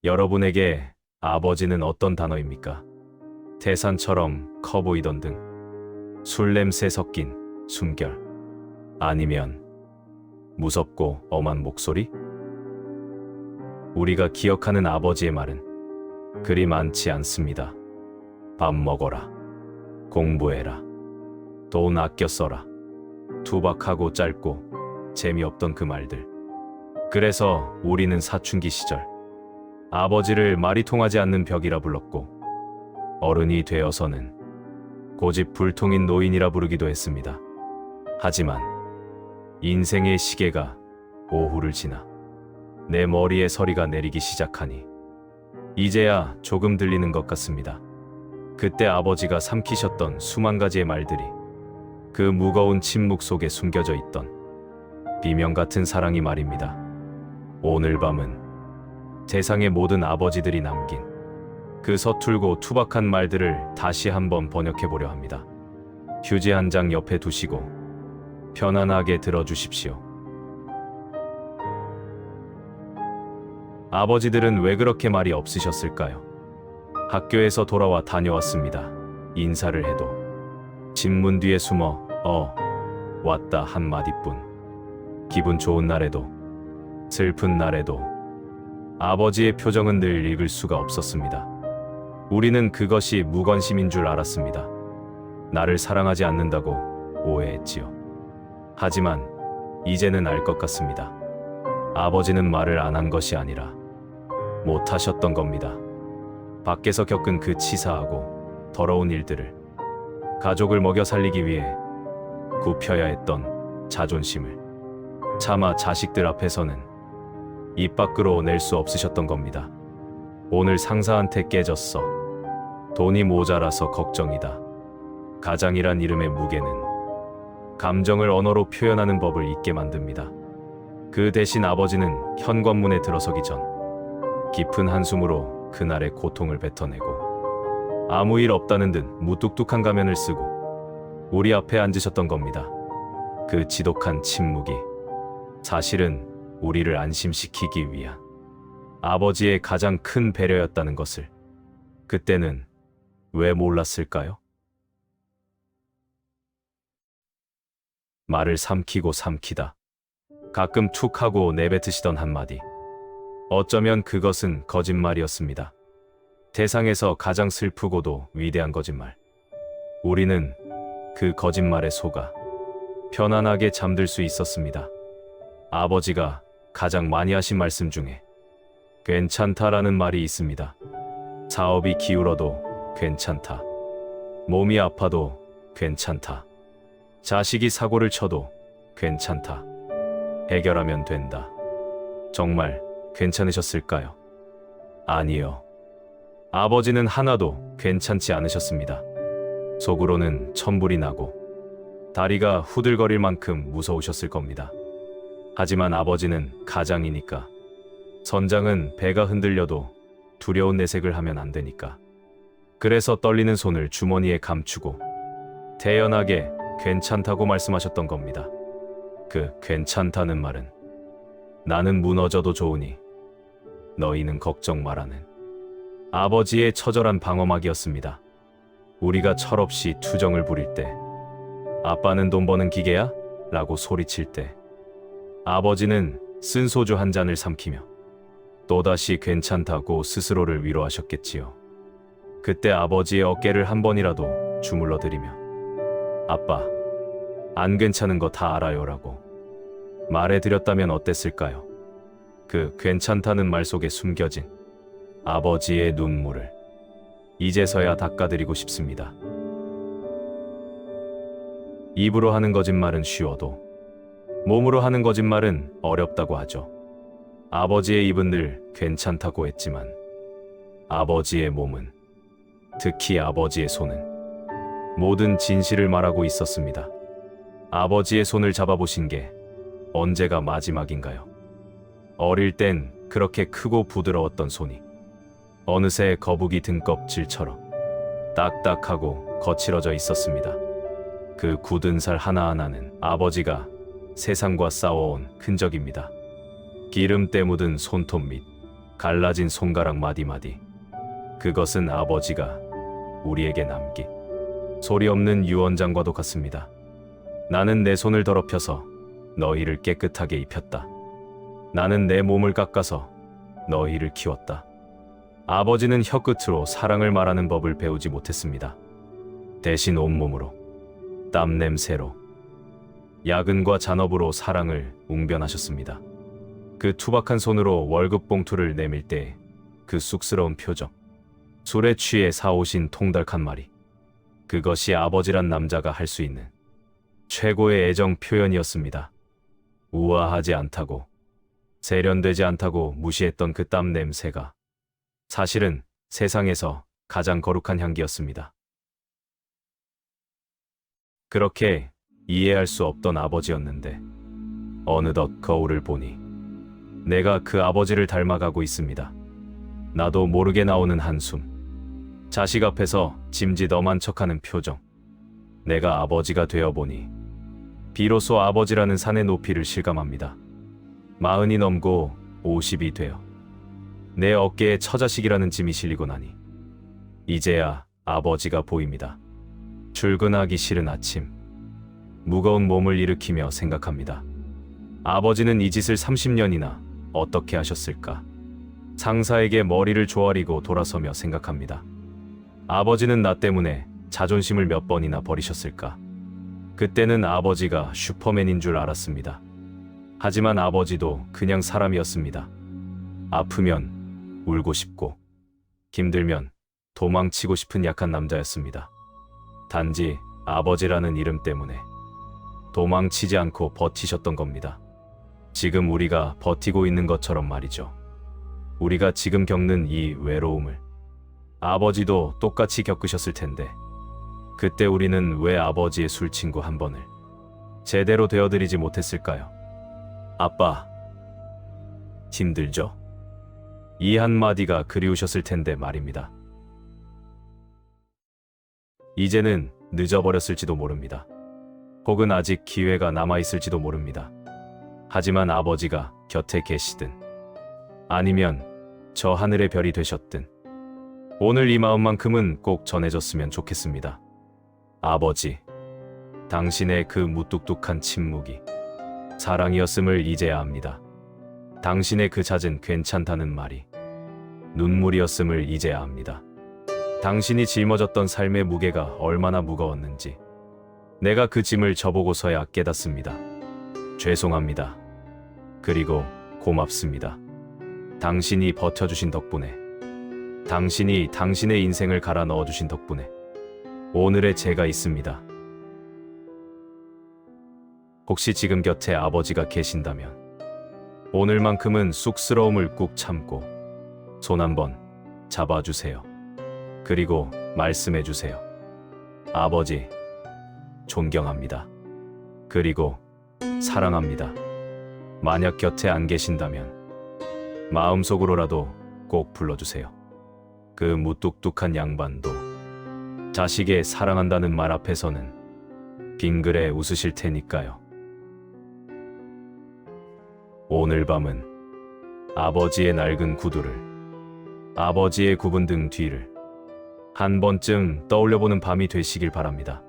여러분에게 아버지는 어떤 단어입니까? 태산처럼 커 보이던 등, 술 냄새 섞인 숨결, 아니면 무섭고 엄한 목소리? 우리가 기억하는 아버지의 말은 그리 많지 않습니다. 밥 먹어라, 공부해라, 돈 아껴 써라, 투박하고 짧고 재미없던 그 말들. 그래서 우리는 사춘기 시절 아버지를 말이 통하지 않는 벽이라 불렀고, 어른이 되어서는 고집불통인 노인이라 부르기도 했습니다. 하지만 인생의 시계가 오후를 지나 내 머리에 서리가 내리기 시작하니 이제야 조금 들리는 것 같습니다. 그때 아버지가 삼키셨던 수만 가지의 말들이, 그 무거운 침묵 속에 숨겨져 있던 비명 같은 사랑이 말입니다. 오늘 밤은 세상의 모든 아버지들이 남긴 그 서툴고 투박한 말들을 다시 한번 번역해 보려 합니다. 휴지 한 장 옆에 두시고 편안하게 들어주십시오. 아버지들은 왜 그렇게 말이 없으셨을까요? 학교에서 돌아와 다녀왔습니다. 인사를 해도 집문 뒤에 숨어 왔다 한마디뿐. 기분 좋은 날에도 슬픈 날에도 아버지의 표정은 늘 읽을 수가 없었습니다. 우리는 그것이 무관심인 줄 알았습니다. 나를 사랑하지 않는다고 오해했지요. 하지만 이제는 알 것 같습니다. 아버지는 말을 안 한 것이 아니라 못하셨던 겁니다. 밖에서 겪은 그 치사하고 더러운 일들을, 가족을 먹여 살리기 위해 굽혀야 했던 자존심을 차마 자식들 앞에서는 입 밖으로 낼 수 없으셨던 겁니다. 오늘 상사한테 깨졌어. 돈이 모자라서 걱정이다. 가장이란 이름의 무게는 감정을 언어로 표현하는 법을 잊게 만듭니다. 그 대신 아버지는 현관문에 들어서기 전 깊은 한숨으로 그날의 고통을 뱉어내고 아무 일 없다는 듯 무뚝뚝한 가면을 쓰고 우리 앞에 앉으셨던 겁니다. 그 지독한 침묵이 사실은 우리를 안심시키기 위한 아버지의 가장 큰 배려였다는 것을 그때는 왜 몰랐을까요? 말을 삼키고 삼키다. 가끔 툭 하고 내뱉으시던 한마디. 어쩌면 그것은 거짓말이었습니다. 세상에서 가장 슬프고도 위대한 거짓말. 우리는 그 거짓말에 속아 편안하게 잠들 수 있었습니다. 아버지가 가장 많이 하신 말씀 중에 괜찮다라는 말이 있습니다. 사업이 기울어도 괜찮다. 몸이 아파도 괜찮다. 자식이 사고를 쳐도 괜찮다. 해결하면 된다. 정말 괜찮으셨을까요? 아니요. 아버지는 하나도 괜찮지 않으셨습니다. 속으로는 천불이 나고 다리가 후들거릴 만큼 무서우셨을 겁니다. 하지만 아버지는 가장이니까, 선장은 배가 흔들려도 두려운 내색을 하면 안 되니까. 그래서 떨리는 손을 주머니에 감추고 태연하게 괜찮다고 말씀하셨던 겁니다. 그 괜찮다는 말은 나는 무너져도 좋으니 너희는 걱정 말라는 아버지의 처절한 방어막이었습니다. 우리가 철없이 투정을 부릴 때, 아빠는 돈 버는 기계야? 라고 소리칠 때, 아버지는 쓴 소주 한 잔을 삼키며 또다시 괜찮다고 스스로를 위로하셨겠지요. 그때 아버지의 어깨를 한 번이라도 주물러 드리며 아빠, 안 괜찮은 거 다 알아요 라고 말해드렸다면 어땠을까요? 그 괜찮다는 말 속에 숨겨진 아버지의 눈물을 이제서야 닦아드리고 싶습니다. 입으로 하는 거짓말은 쉬워도 몸으로 하는 거짓말은 어렵다고 하죠. 아버지의 입은 늘 괜찮다고 했지만 아버지의 몸은, 특히 아버지의 손은 모든 진실을 말하고 있었습니다. 아버지의 손을 잡아보신 게 언제가 마지막인가요? 어릴 땐 그렇게 크고 부드러웠던 손이 어느새 거북이 등껍질처럼 딱딱하고 거칠어져 있었습니다. 그 굳은 살 하나하나는 아버지가 세상과 싸워온 흔적입니다. 기름때 묻은 손톱 밑, 갈라진 손가락 마디마디. 그것은 아버지가 우리에게 남긴 소리 없는 유언장과도 같습니다. 나는 내 손을 더럽혀서 너희를 깨끗하게 입혔다. 나는 내 몸을 깎아서 너희를 키웠다. 아버지는 혀끝으로 사랑을 말하는 법을 배우지 못했습니다. 대신 온몸으로, 땀 냄새로, 야근과 잔업으로 사랑을 웅변하셨습니다. 그 투박한 손으로 월급 봉투를 내밀 때 그 쑥스러운 표정, 술에 취해 사오신 통달한 말이, 그것이 아버지란 남자가 할 수 있는 최고의 애정 표현이었습니다. 우아하지 않다고, 세련되지 않다고 무시했던 그 땀 냄새가 사실은 세상에서 가장 거룩한 향기였습니다. 그렇게 이해할 수 없던 아버지였는데 어느덧 거울을 보니 내가 그 아버지를 닮아가고 있습니다. 나도 모르게 나오는 한숨, 자식 앞에서 짐짓 엄한 척하는 표정. 내가 아버지가 되어보니 비로소 아버지라는 산의 높이를 실감합니다. 40이 넘고 50이 되어 내 어깨에 처자식이라는 짐이 실리고 나니 이제야 아버지가 보입니다. 출근하기 싫은 아침, 무거운 몸을 일으키며 생각합니다. 아버지는 이 짓을 30년이나 어떻게 하셨을까? 상사에게 머리를 조아리고 돌아서며 생각합니다. 아버지는 나 때문에 자존심을 몇 번이나 버리셨을까? 그때는 아버지가 슈퍼맨인 줄 알았습니다. 하지만 아버지도 그냥 사람이었습니다. 아프면 울고 싶고, 힘들면 도망치고 싶은 약한 남자였습니다. 단지 아버지라는 이름 때문에 도망치지 않고 버티셨던 겁니다. 지금 우리가 버티고 있는 것처럼 말이죠. 우리가 지금 겪는 이 외로움을 아버지도 똑같이 겪으셨을 텐데, 그때 우리는 왜 아버지의 술친구 한 번을 제대로 되어드리지 못했을까요? 아빠, 힘들죠? 이 한마디가 그리우셨을 텐데 말입니다. 이제는 늦어버렸을지도 모릅니다. 혹은 아직 기회가 남아있을지도 모릅니다. 하지만 아버지가 곁에 계시든 아니면 저 하늘의 별이 되셨든 오늘 이 마음만큼은 꼭 전해졌으면 좋겠습니다. 아버지, 당신의 그 무뚝뚝한 침묵이 사랑이었음을 이제야 압니다. 당신의 그 잦은 괜찮다는 말이 눈물이었음을 이제야 압니다. 당신이 짊어졌던 삶의 무게가 얼마나 무거웠는지 내가 그 짐을 져보고서야 깨닫습니다. 죄송합니다. 그리고 고맙습니다. 당신이 버텨주신 덕분에, 당신이 당신의 인생을 갈아 넣어주신 덕분에 오늘의 제가 있습니다. 혹시 지금 곁에 아버지가 계신다면 오늘만큼은 쑥스러움을 꾹 참고 손 한번 잡아주세요. 그리고 말씀해주세요. 아버지, 존경합니다. 그리고 사랑합니다. 만약 곁에 안 계신다면 마음속으로라도 꼭 불러주세요. 그 무뚝뚝한 양반도 자식의 사랑한다는 말 앞에서는 빙그레 웃으실 테니까요. 오늘 밤은 아버지의 낡은 구두를, 아버지의 굽은 등 뒤를 한 번쯤 떠올려보는 밤이 되시길 바랍니다.